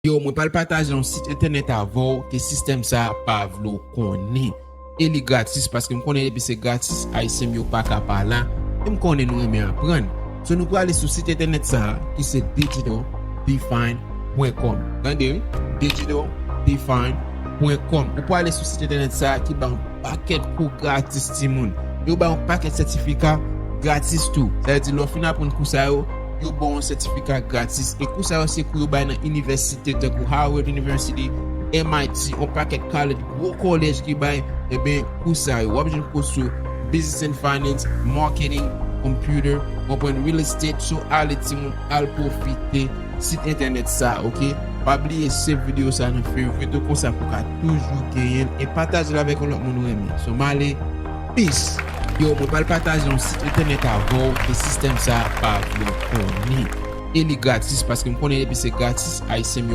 Yo, mwen pal pataje yon site internet avon ke sistem sa pa vlo konen. E li gratis paske m konen epi se gratis ayisyen yo pa ka pala. E m konen nou reme apren. So nou pou ale sou site internet sa ki se digitaldefine.com. Gande? digitaldefine.com. Ou pou ale sou site internet sa ki ba un paket kou gratis ti moun. Yo ba un paket sertifika gratis tou. Sa yon di lo fina pou n kousa yo. Yo bon certificat gratis et kou sa se kou yo bay nan université de Harvard University, MIT, on paquet college, gros college ki bay e ben kou sa yo wap jen kou sou business and finance, marketing, computer, open real estate, so ale ti moun al profite site internet sa, ok? Pa bliye save video sa nan favorite kon sa pou ka toujou genyen et partage la vek on lot moun reme. So male, peace. Yo, mwen pal pataje yon site internet avon ke sistem sa pa vlo konen. E li gratis paske m konen epi se gratis ayisyen yo